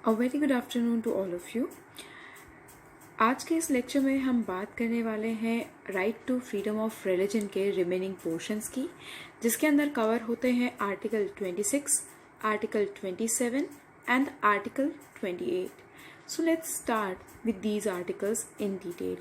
A very good afternoon to all of you. आज के इस लेक्चर में हम बात करने वाले हैं right to freedom of religion के रिमेनिंग पोर्शंस की, जिसके अंदर कवर होते हैं article 26, article 27 and article 28। So let's start with these articles in detail.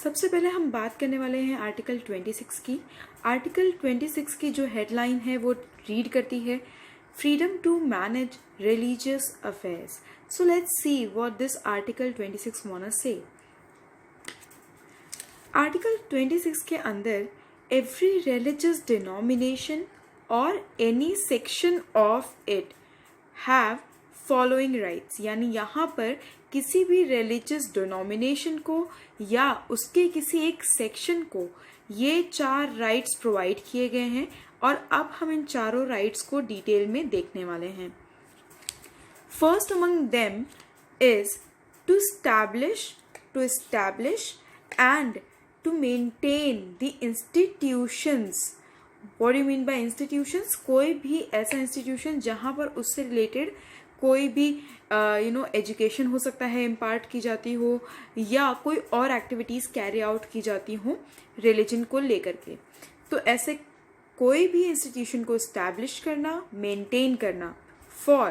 सबसे पहले हम बात करने वाले हैं आर्टिकल 26 की। आर्टिकल 26 की जो हेडलाइन है वो रीड करती है freedom to manage religious affairs. So let's see what this article 26 wanna say. Article 26 के अंदर every religious denomination or any section of it have following rights, यानी यहाँ पर किसी भी religious denomination को या उसके किसी एक section को ये 4 rights provide किए गए हैं और अब हम इन चारों राइट्स को डिटेल में देखने वाले हैं। First among them is to establish and to maintain the institutions. What do you mean by institutions? कोई भी ऐसा इंस्टीट्यूशन जहाँ पर उससे रिलेटेड कोई भी एजुकेशन हो सकता है, इम्पार्ट की जाती हो, या कोई और एक्टिविटीज़ कैरी आउट की जाती हो रिलीजन को लेकर के। तो ऐसे कोई भी इंस्टीट्यूशन को इस्टेब्लिश करना, मेंटेन करना for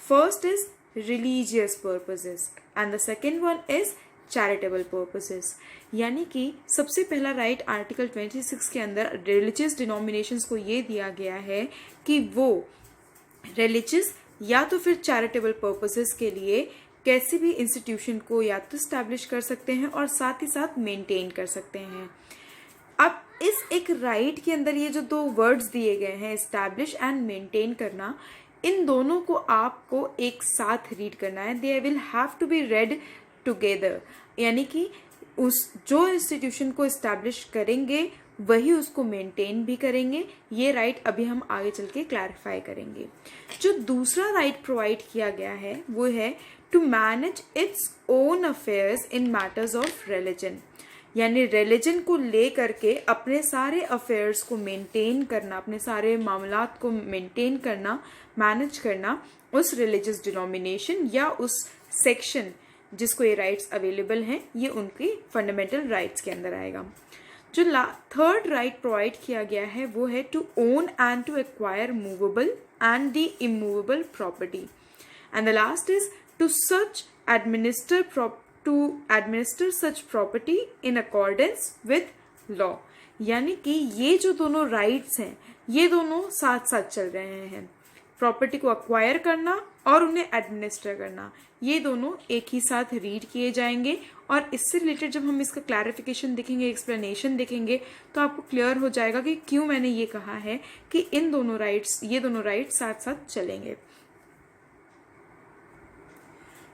first is religious purposes and the second one is charitable purposes. यानी कि सबसे पहला राइट आर्टिकल 26 के अंदर रिलीजियस डिनोमिनेशंस को ये दिया गया है कि वो रिलीजियस या तो फिर चैरिटेबल पर्पसेस के लिए कैसी भी इंस्टीट्यूशन को या तो इस्टेब्लिश कर सकते हैं और साथ ही साथ मेंटेन कर सकते हैं। अब इस एक राइट के अंदर ये जो 2 वर्ड्स दिए गए हैं, एस्टैब्लिश एंड मेंटेन करना, इन दोनों को आपको एक साथ रीड करना है। They will have to be read together, यानी कि उस जो इंस्टीट्यूशन को एस्टैब्लिश करेंगे वही उसको मेंटेन भी करेंगे। ये राइट अभी हम आगे चल के क्लैरिफाई करेंगे। जो दूसरा राइट प्रोवाइड किया गया है वो है to manage its own affairs in matters of religion, यानी रिलीजन को ले करके अपने सारे अफेयर्स को मेंटेन करना, अपने सारे मामलात को मेंटेन करना, मैनेज करना उस रिलीजियस डिनोमिनेशन या उस सेक्शन जिसको ये राइट्स अवेलेबल हैं, ये उनकी फंडामेंटल राइट्स के अंदर आएगा। जो थर्ड राइट प्रोवाइड किया गया है वो है to own and to acquire movable and the immovable property, and the last is to such administer such property in accordance with law. यानी कि ये जो दोनों राइट्स हैं ये दोनों साथ साथ चल रहे हैं। प्रॉपर्टी को अक्वायर करना और उन्हें एडमिनिस्टर करना, ये दोनों एक ही साथ रीड किए जाएंगे। और इससे रिलेटेड जब हम इसका क्लैरिफिकेशन देखेंगे, एक्सप्लेनेशन देखेंगे, तो आपको क्लियर हो जाएगा कि क्यों मैंने ये कहा है कि ये दोनों राइट्स साथ साथ चलेंगे।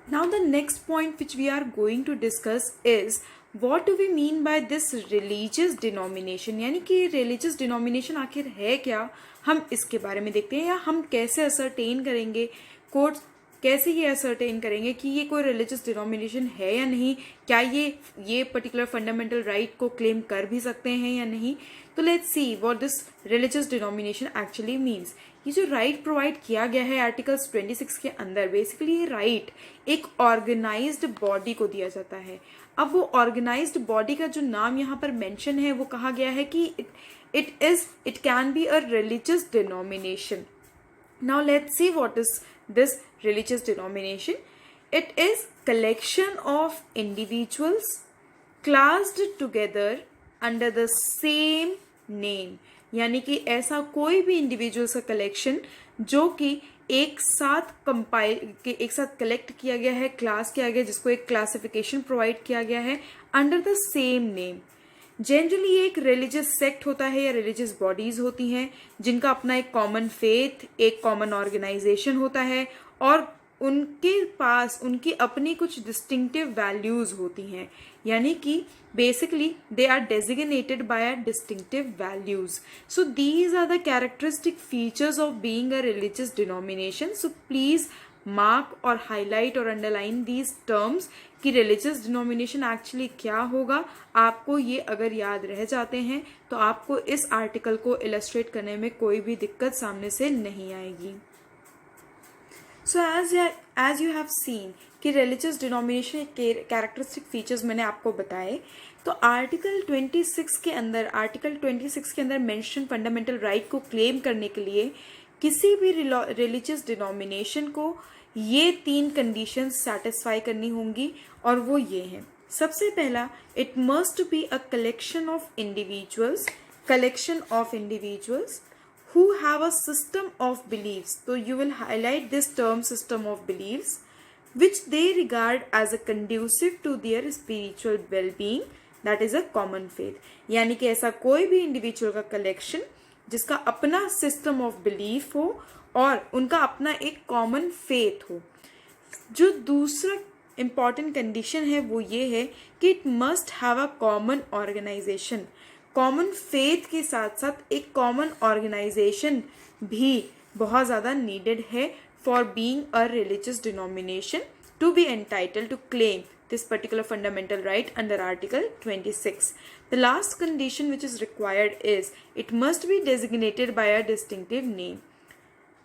Now the next point which we are going to discuss is what do we mean by this religious denomination, यानी कि religious denomination आखिर है क्या, हम इसके बारे में देखते हैं। या हम कैसे असरटेन करेंगे, कोर्ट्स कैसे ये असरटेन करेंगे कि ये कोई रिलीजियस डिनोमिनेशन है या नहीं, क्या ये पर्टिकुलर फंडामेंटल राइट को क्लेम कर भी सकते हैं या नहीं। तो let's see what this religious denomination actually means. ये जो राइट प्रोवाइड किया गया है आर्टिकल्स 26 के अंदर, बेसिकली ये राइट एक ऑर्गेनाइज्ड बॉडी को दिया जाता है। अब वो ऑर्गेनाइज्ड बॉडी का जो नाम यहाँ पर मेंशन है वो कहा गया है कि it can be a religious denomination. Now let's see what is this religious denomination. It is collection of individuals classed together under the same name, यानी कि ऐसा कोई भी इंडिविजुअल्स का कलेक्शन जो कि एक साथ कलेक्ट किया गया है, क्लास किया गया, जिसको एक क्लासिफिकेशन प्रोवाइड किया गया है under the same name. Generally ये एक रिलीजियस सेक्ट होता है या रिलीजियस बॉडीज होती हैं जिनका अपना एक कॉमन फेथ, एक कॉमन ऑर्गेनाइजेशन होता है और उनके पास उनकी अपनी कुछ डिस्टिंक्टिव वैल्यूज होती हैं, यानी कि basically they are designated by a distinctive values. So these are the characteristic features of being a religious denomination. So please mark और हाईलाइट और अंडरलाइन दीज टर्म्स कि रिलीजियस डिनोमिनेशन एक्चुअली क्या होगा। आपको ये अगर याद रह जाते हैं तो आपको इस आर्टिकल को इलस्ट्रेट करने में कोई भी दिक्कत सामने से नहीं आएगी। So as you have seen कि रिलीजियस डिनोमिनेशन के कैरेक्टरिस्टिक फीचर्स मैंने आपको बताए, तो आर्टिकल 26 के अंदर मेंशन फंडामेंटल राइट को क्लेम करने के लिए किसी भी रिलीजियस डिनोमिनेशन को ये 3 कंडीशंस सेटिस्फाई करनी होंगी, और वो ये हैं। सबसे पहला, it must be a collection of individuals who have a system of beliefs. So you will highlight this term system of beliefs which they regard as a conducive to their spiritual well-being, that is a common faith. यानी कि ऐसा कोई भी individual का collection जिसका अपना system of belief हो और उनका अपना एक कॉमन फेथ हो। जो दूसरा इम्पॉर्टेंट कंडीशन है वो ये है कि it must have a common organisation. Common faith के साथ साथ एक कॉमन ऑर्गेनाइजेशन भी बहुत ज़्यादा नीडेड है for being a religious denomination to be entitled to claim this particular fundamental right under Article 26. The last condition which is required is it must be designated by a distinctive name.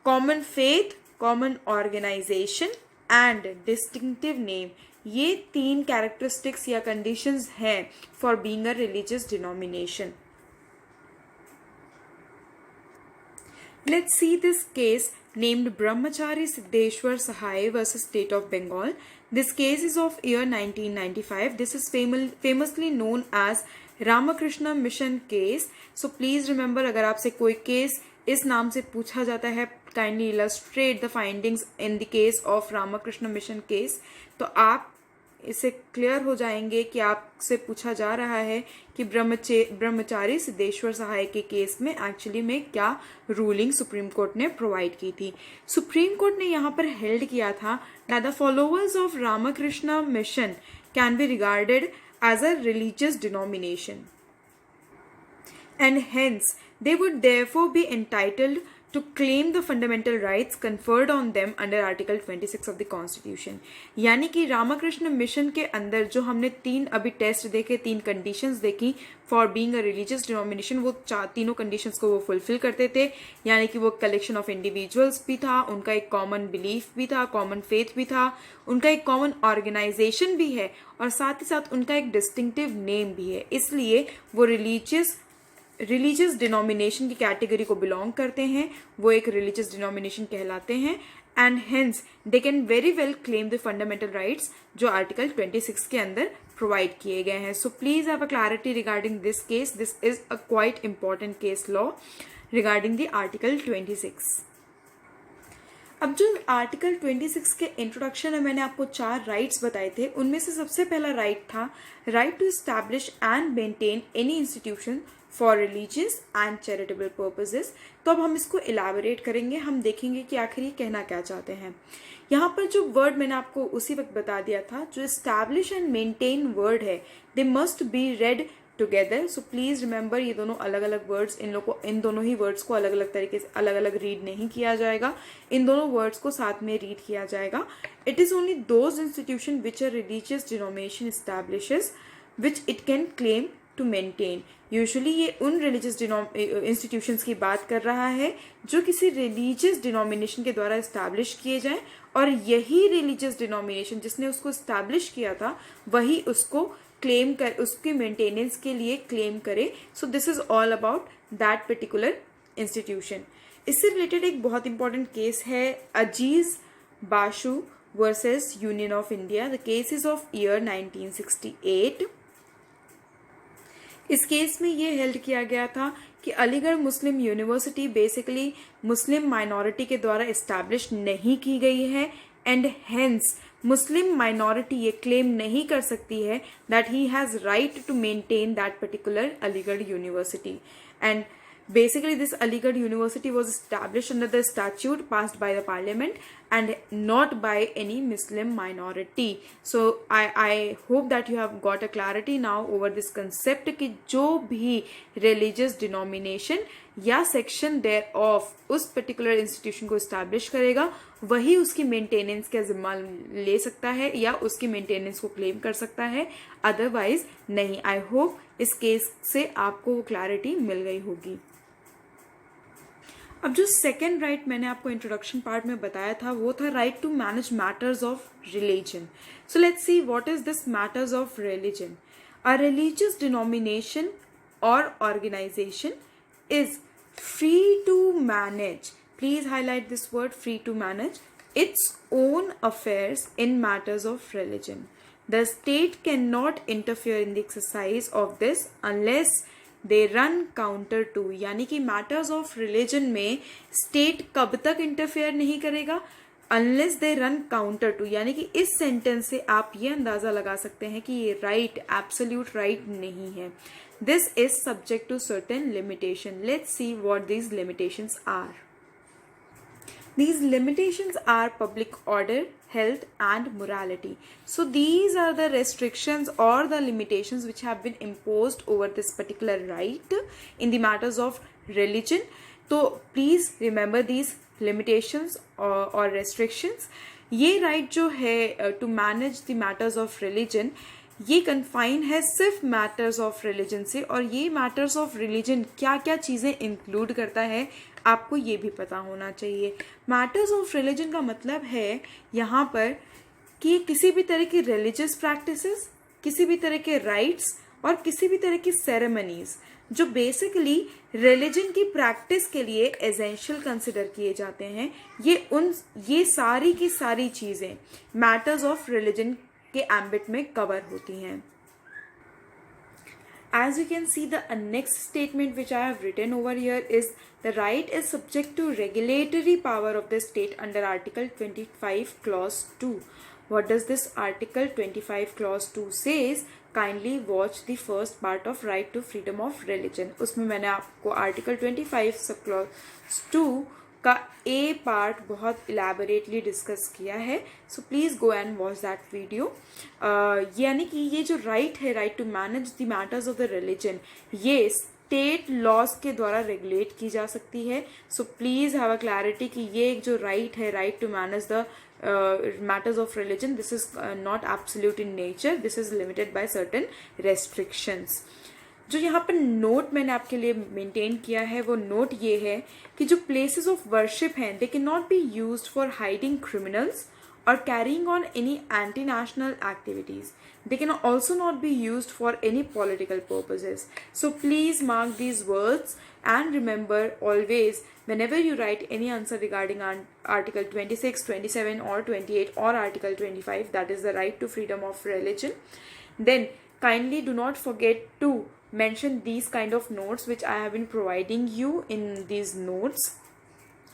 Common faith, common organization and distinctive name, ये 3 characteristics या conditions हैं for being a religious denomination. Let's see this case named Brahmachari Siddheshwar Sahai versus State of Bengal. This case is of year 1995. This is famously known as Ramakrishna Mission case. So please remember, अगर आपसे कोई case इस नाम से पूछा जाता है, kindly illustrate the findings in the case of Ramakrishna Mission case. तो आप इससे क्लियर हो जाएंगे कि आपसे पूछा जा रहा है कि ब्रह्मचारी सिद्धेश्वर सहाय के केस में एक्चुअली में क्या रूलिंग सुप्रीम कोर्ट ने प्रोवाइड की थी। सुप्रीम कोर्ट ने यहाँ पर हेल्ड किया था that the followers of Ramakrishna Mission can be regarded as a religious denomination and hence they would therefore be entitled to claim the fundamental rights conferred on them under Article 26 of the Constitution. यानी कि Ramakrishna mission के अंदर जो हमने 3 अभी test देखे, 3 conditions देखी for being a religious denomination, वो तीनों कंडीशंस को वो फुलफिल करते थे। यानी कि वो कलेक्शन ऑफ इंडिविजुअल्स भी था, उनका एक कॉमन बिलीफ भी था, कॉमन फेथ भी था, उनका एक कॉमन ऑर्गेनाइजेशन भी है, और साथ ही साथ उनका एक डिस्टिंक्टिव नेम भी है। इसलिए वो रिलीजियस डिनोमिनेशन की कैटेगरी को बिलोंग करते हैं, वो एक रिलीजियस डिनोमिनेशन कहलाते हैं, and hence they can very well claim the fundamental rights जो आर्टिकल 26 के अंदर प्रोवाइड किए गए हैं। So please have a clarity regarding this case. This is a quite important case law regarding the article 26. अब जो आर्टिकल 26 के introduction में मैंने आपको 4 राइट्स बताए थे, उनमें से सबसे पहला राइट था right to establish and maintain any institution for religious and charitable purposes. तो अब हम इसको इलाबोरेट करेंगे, हम देखेंगे कि आखिर ये कहना क्या चाहते हैं. यहाँ पर जो वर्ड मैंने आपको उसी वक्त बता दिया था, जो एस्टैब्लिश एंड मेंटेन वर्ड है, they must be read together. So please remember, ये दोनों अलग अलग वर्ड्स, इन दोनों ही वर्ड्स को अलग अलग तरीके से अलग अलग रीड नहीं किया जाएगा, इन दोनों वर्ड्स को साथ में रीड किया जाएगा. It is only those institution which a religious denomination establishes which it can claim to maintain. Usually ये उन रिलीजियस इंस्टीट्यूशंस की बात कर रहा है जो किसी रिलीजियस डिनोमिनेशन के द्वारा इस्टेब्लिश किए जाएं, और यही रिलीजियस डिनोमिनेशन जिसने उसको इस्टेब्लिश किया था वही उसको क्लेम कर, उसकी मेंटेनेंस के लिए क्लेम करे. So this is all about that particular institution. इससे रिलेटेड एक बहुत इंपॉर्टेंट केस है Aziz Basha versus union of India. The case is of year 1968. इस केस में ये हेल्ड किया गया था कि Aligarh Muslim university basically Muslim minority के द्वारा इस्टेब्लिश नहीं की गई है, एंड हेंस मुस्लिम माइनॉरिटी ये क्लेम नहीं कर सकती है that he has right to maintain that particular Aligarh university. And basically this Aligarh University was established under the statute passed by the parliament and not by any Muslim minority. So I hope that you have got a clarity now over this concept कि जो भी religious denomination या section thereof उस particular institution को establish करेगा वही उसकी maintenance का जिम्मा ले सकता है या उसकी maintenance को claim कर सकता है, otherwise नहीं. I hope इस case से आपको वो clarity मिल गई होगी. अब जो सेकेंड राइट मैंने आपको इंट्रोडक्शन पार्ट में बताया था वो था right to manage matters of religion. So let's see what is this matters of religion. A religious denomination और organisation is free to manage, please highlight this word, free to manage its own affairs in matters of religion. The state cannot interfere in the exercise of this unless they run counter to, यानी कि matters of religion में state कब तक interfere नहीं करेगा, unless they run counter to, यानी कि इस सेंटेंस से आप ये अंदाजा लगा सकते हैं कि ये राइट एब्सोल्यूट राइट नहीं है. This is subject to certain limitation. Let's see what these limitations are. These limitations are public order, health, and morality. So these are the restrictions or the limitations which have been imposed over this particular right in the matters of religion. So please remember these limitations or restrictions. ये right जो है to manage the matters of religion, ये confine है सिर्फ matters of religion से. और ये matters of religion क्या क्या चीज़ें इंक्लूड करता है आपको ये भी पता होना चाहिए. मैटर्स ऑफ रिलीजन का मतलब है यहाँ पर कि किसी भी तरह की रिलीजियस प्रैक्टिसेस, किसी भी तरह के राइट्स और किसी भी तरह की सेरेमनीज जो बेसिकली रिलीजन की प्रैक्टिस के लिए एसेंशियल कंसिडर किए जाते हैं, ये सारी की सारी चीज़ें मैटर्स ऑफ रिलीजन के एम्बिट में कवर होती हैं. As you can see, the next statement which I have written over here is the right is subject to regulatory power of the state under Article 25 Clause 2. What does this Article 25 Clause 2 says? Kindly watch the first part of right to freedom of religion. उसमें मैंने आपको Article 25 Clause 2 का A part बहुत elaborately discuss किया है. So please go and watch that video. यानी कि ये जो राइट है, right to manage the matters of the religion, ये स्टेट लॉज के द्वारा रेगुलेट की जा सकती है. So please have a clarity कि ये एक जो राइट है, right to manage the matters of religion, this is not absolute in nature, this is limited by certain restrictions. जो यहाँ पर नोट मैंने आपके लिए मेंटेन किया है वो नोट ये है कि जो प्लेसेस ऑफ वर्शिप हैं, they can not be used for hiding criminals or carrying on any anti-national activities. They can also not be used for any political purposes. So please mark these words and remember always whenever you write any answer regarding Article 26, 27 or 28 or Article 25, that is the right to freedom of religion, then kindly do not forget to mention these kind of notes which I have been providing you in these notes.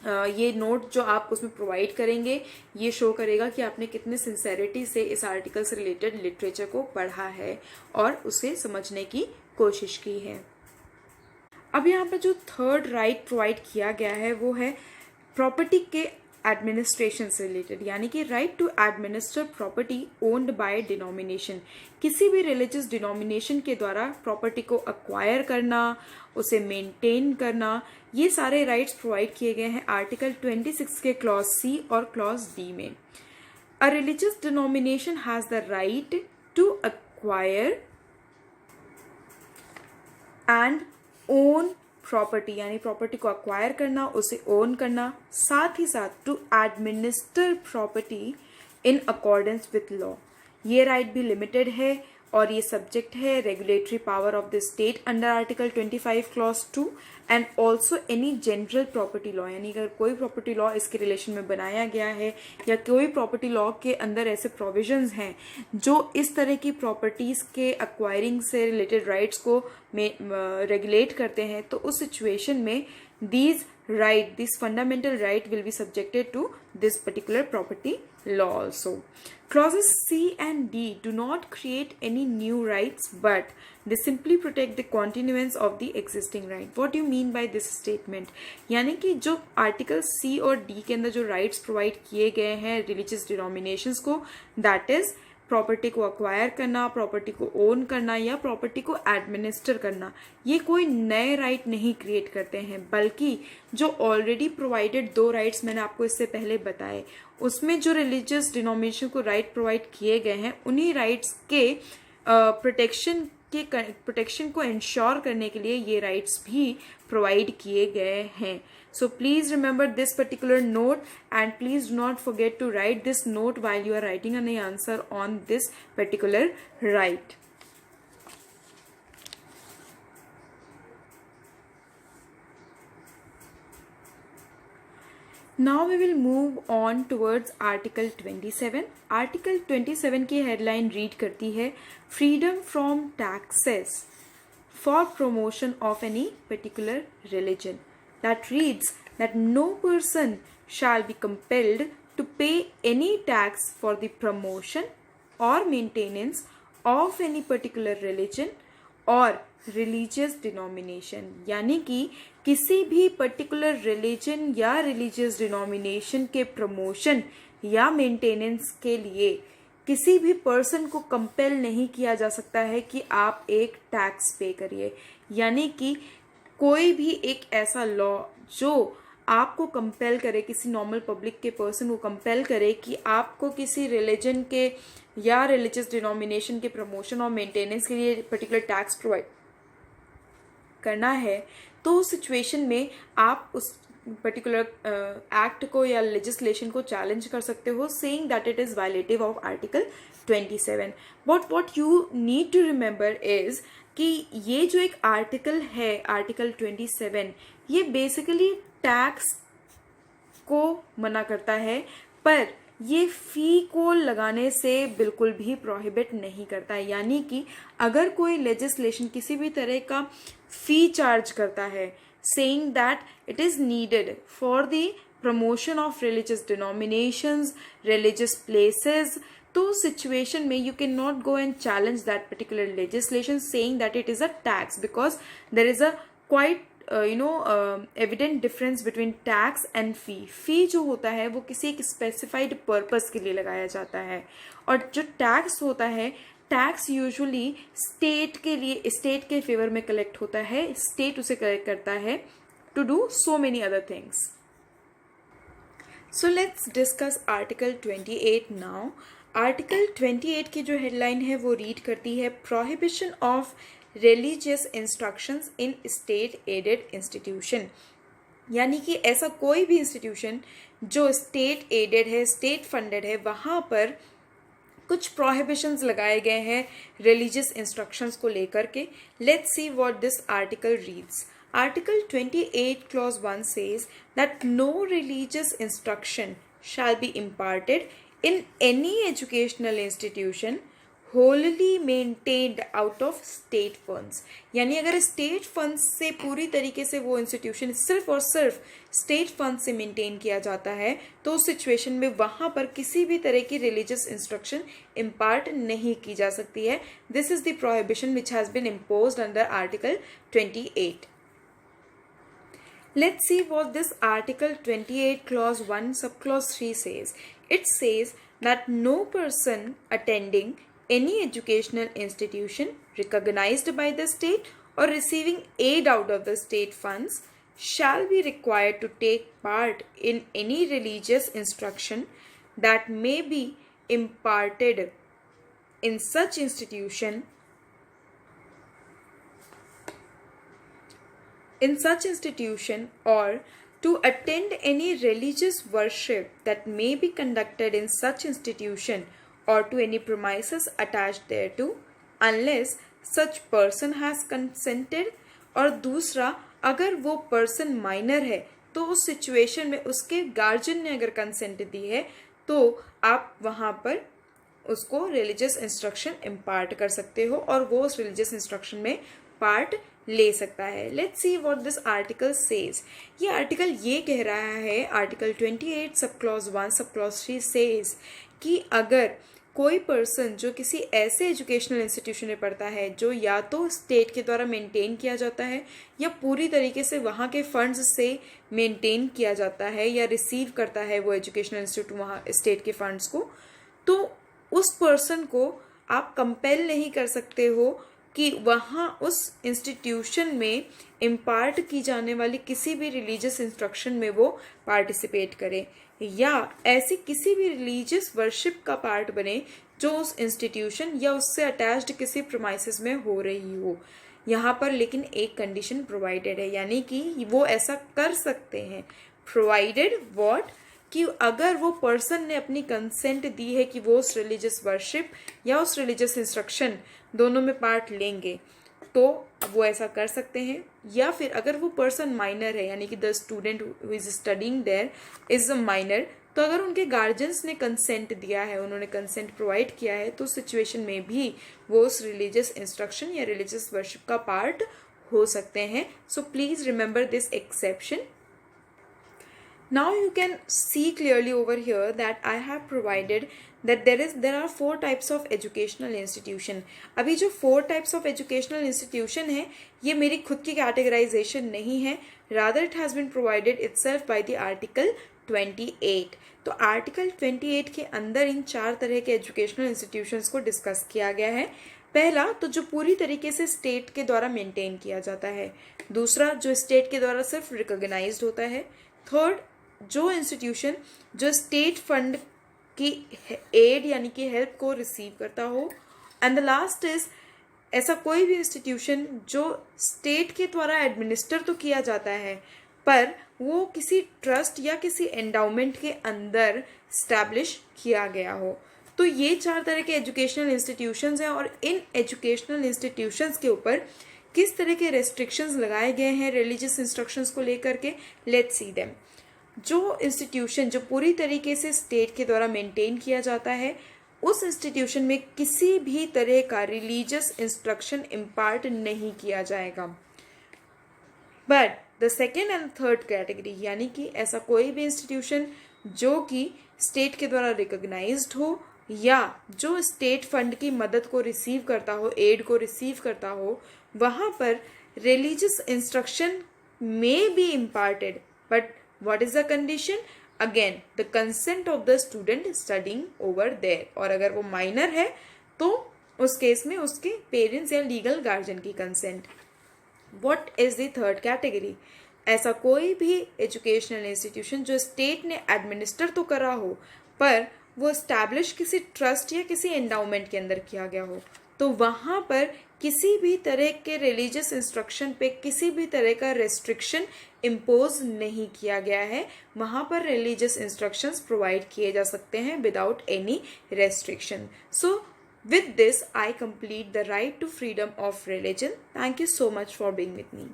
ये note जो आप उसमें provide करेंगे ये show करेगा कि आपने कितने सिंसेरिटी से इस आर्टिकल से रिलेटेड लिटरेचर को पढ़ा है और उसे समझने की कोशिश की है. अब यहाँ पर जो थर्ड राइट प्रोवाइड किया गया है वो है प्रॉपर्टी के एडमिनिस्ट्रेशन से रिलेटेड, यानी कि right to administer property owned by denomination. किसी भी रिलीजियस डिनोमिनेशन के द्वारा प्रॉपर्टी को अक्वायर करना, उसे मेंटेन करना, ये सारे राइट्स प्रोवाइड किए गए हैं आर्टिकल 26 के क्लॉज सी और क्लॉज डी में. A religious denomination has the right to acquire and own property, यानी प्रॉपर्टी को अक्वायर करना, उसे ओन करना, साथ ही साथ to administer property in accordance with law. ये राइट भी लिमिटेड है और ये सब्जेक्ट है regulatory power of the state under article 25 clause 2 and also any general property law, यानी अगर कोई प्रॉपर्टी लॉ इसके रिलेशन में बनाया गया है या कोई प्रॉपर्टी लॉ के अंदर ऐसे प्रोविजंस हैं जो इस तरह की प्रॉपर्टीज़ के अक्वायरिंग से रिलेटेड राइट्स को रेगुलेट करते हैं, तो उस सिचुएशन में this fundamental right will be subjected to this particular property law also. Clauses C and D do not create any new rights, but they simply protect the continuance of the existing right. What do you mean by this statement? यानी कि जो article C और D के अंदर जो rights provide किए गए हैं religious denominations को, that is प्रॉपर्टी को अक्वायर करना, प्रॉपर्टी को ओन करना या प्रॉपर्टी को एडमिनिस्टर करना, ये कोई नए राइट नहीं क्रिएट करते हैं, बल्कि जो ऑलरेडी प्रोवाइडेड दो राइट्स मैंने आपको इससे पहले बताए उसमें जो रिलीजियस डिनोमिनेशन को राइट प्रोवाइड किए गए हैं उन्हीं राइट्स के प्रोटेक्शन को इंश्योर करने के लिए ये राइट्स भी प्रोवाइड किए गए हैं. So please remember this particular note, and please do not forget to write this note while you are writing an answer on this particular right. Now we will move on towards Article 27. Article 27 की headline read करती है freedom from taxes for promotion of any particular religion. That reads that no person shall be compelled to pay any tax for the promotion or maintenance of any particular religion और religious denomination, यानी कि किसी भी particular religion या religious denomination के promotion या maintenance के लिए किसी भी पर्सन को कंपेल नहीं किया जा सकता है कि आप एक टैक्स पे करिए। यानी कि कोई भी एक ऐसा लॉ जो आपको कंपेल करे, किसी नॉर्मल पब्लिक के पर्सन को कंपेल करे कि आपको किसी रिलीजन के या रिलीजियस डिनोमिनेशन के प्रमोशन और मेंटेनेंस के लिए पर्टिकुलर टैक्स प्रोवाइड करना है, तो उस सिचुएशन में आप उस पर्टिकुलर एक्ट को या लेजिस्लेशन को चैलेंज कर सकते हो, saying that it is violative of article 27। But what you need to remember is कि ये जो एक आर्टिकल है, आर्टिकल 27, ये बेसिकली टैक्स को मना करता है, पर ये फी को लगाने से बिल्कुल भी प्रोहिबिट नहीं करता है। यानी कि अगर कोई लेजिस्लेशन किसी भी तरह का फी चार्ज करता है, saying that it is needed for the promotion of religious denominations, religious places, तो सिचुएशन में you can not go and challenge that particular legislation saying that it is a tax, because there is a quite evident difference between tax and fee. Fee जो होता है वो किसी एक specified purpose के लिए लगाया जाता है, और जो टैक्स होता है, टैक्स यूजुअली स्टेट के लिए, स्टेट के फेवर में कलेक्ट होता है, स्टेट उसे कलेक्ट करता है to do so many other things. So let's discuss article 28 now. Article 28 की जो हेडलाइन है वो रीड करती है prohibition of religious instructions in state aided institution. यानी कि ऐसा कोई भी इंस्टीट्यूशन जो स्टेट एडेड है, स्टेट फंडेड है, वहाँ पर कुछ प्रोहिबिशंस लगाए गए हैं रिलीजियस इंस्ट्रक्शंस को लेकर के। Let's see what this article reads. Article 28 clause 1 says that no religious instruction shall be imparted in any educational institution wholly maintained out of state funds। यानी अगर स्टेट फंड्स से पूरी तरीके से वो इंस्टीट्यूशन सिर्फ और सिर्फ स्टेट फंड से मेंटेन किया जाता है, तो उस सिचुएशन में वहाँ पर किसी भी तरह की रिलीजियस इंस्ट्रक्शन इम्पार्ट नहीं की जा सकती है। This is the prohibition which has been imposed under article 28। Let's see what this Article 28 clause 1 subclause 3 says. It says that no person attending any educational institution recognized by the state or receiving aid out of the state funds shall be required to take part in any religious instruction that may be imparted in such institution or to attend any religious worship that may be conducted in such institution or to any premises attached thereto unless such person has consented। और दूसरा, अगर वो person minor है तो उस situation में उसके guardian ने अगर कंसेंट दी है तो आप वहाँ पर उसको रिलीजियस इंस्ट्रक्शन इम्पार्ट कर सकते हो और वो उस रिलीजियस इंस्ट्रक्शन में पार्ट ले सकता है। Let's see what this article says. ये आर्टिकल ये कह रहा है, article 28 sub clause 1 sub clause 3 says कि अगर कोई पर्सन जो किसी ऐसे एजुकेशनल इंस्टीट्यूशन में पढ़ता है जो या तो स्टेट के द्वारा मेंटेन किया जाता है या पूरी तरीके से वहाँ के फंड्स से मेंटेन किया जाता है या रिसीव करता है वो एजुकेशनल इंस्टीट्यूट वहाँ स्टेट के फंड्स को, तो उस पर्सन को आप कंपेल नहीं कर सकते हो कि वहाँ उस इंस्टीट्यूशन में इम्पार्ट की जाने वाली किसी भी रिलीजियस इंस्ट्रक्शन में वो पार्टिसिपेट करे या ऐसी किसी भी रिलीजियस वर्शिप का पार्ट बने जो उस इंस्टीट्यूशन या उससे अटैच्ड किसी प्रीमाइसेस में हो रही हो। यहाँ पर लेकिन एक कंडीशन प्रोवाइडेड है, यानी कि वो ऐसा कर सकते हैं, प्रोवाइडेड व्हाट, कि अगर वो पर्सन ने अपनी कंसेंट दी है कि वो उस रिलीजियस वर्शिप या उस रिलीजियस इंस्ट्रक्शन दोनों में पार्ट लेंगे, तो वो ऐसा कर सकते हैं। या फिर अगर वो पर्सन माइनर है, यानी कि the student who is studying there is a minor, तो अगर उनके गार्जियंस ने कंसेंट दिया है, उन्होंने कंसेंट प्रोवाइड किया है, तो सिचुएशन में भी वो उस रिलीजियस इंस्ट्रक्शन या रिलीजियस वर्शिप का पार्ट हो सकते हैं। So please remember this exception. Now you can see clearly over here that I have provided that there are 4 types of educational institution. अभी जो 4 types of educational institution है, ये मेरी खुद की categorization नहीं है, rather it has been provided itself by the article 28. तो आर्टिकल 28 के अंदर इन 4 तरह के एजुकेशनल इंस्टीट्यूशंस को डिस्कस किया गया है. पहला तो जो पूरी तरीके से स्टेट के द्वारा मेंटेन किया जाता है. दूसरा जो स्टेट के द्वारा सिर्फ रिकॉग्नाइज्ड होता है. थर्ड जो इंस्टीट्यूशन जो स्टेट फंड की एड यानी कि हेल्प को रिसीव करता हो. एंड द लास्ट इज ऐसा कोई भी इंस्टीट्यूशन जो स्टेट के द्वारा एडमिनिस्टर तो किया जाता है पर वो किसी ट्रस्ट या किसी एंडाउमेंट के अंदर स्टैब्लिश किया गया हो. तो ये 4 तरह के एजुकेशनल इंस्टीट्यूशंस हैं और इन एजुकेशनल इंस्टीट्यूशंस के ऊपर किस तरह के रेस्ट्रिक्शंस लगाए गए हैं रिलीजियस इंस्ट्रक्शंस को लेकर के, लेट्स सी देम. जो इंस्टीट्यूशन जो पूरी तरीके से स्टेट के द्वारा मेंटेन किया जाता है, उस इंस्टीट्यूशन में किसी भी तरह का रिलीजियस इंस्ट्रक्शन इम्पार्ट नहीं किया जाएगा. But the second and third category, यानी कि ऐसा कोई भी इंस्टीट्यूशन जो कि स्टेट के द्वारा रिकॉग्नाइज्ड हो या जो स्टेट फंड की मदद को रिसीव करता हो, एड को रिसीव करता हो, वहाँ पर religious instruction may be imparted, but what is the condition? Again the consent of the student studying over there. और अगर वो माइनर है तो उस केस में उसके पेरेंट्स या लीगल गार्जियन की consent. What is the third category? ऐसा कोई भी एजुकेशनल इंस्टीट्यूशन जो स्टेट ने एडमिनिस्टर तो करा हो पर वो स्टैब्लिश किसी ट्रस्ट या किसी एंडाउमेंट के अंदर किया गया हो, तो वहाँ पर किसी भी तरह के रिलीजियस इंस्ट्रक्शन पे किसी भी तरह का रेस्ट्रिक्शन इम्पोज नहीं किया गया है. वहाँ पर रिलीजियस इंस्ट्रक्शंस प्रोवाइड किए जा सकते हैं without any restriction. So with this I complete the right to freedom of religion. Thank you so much for being with me.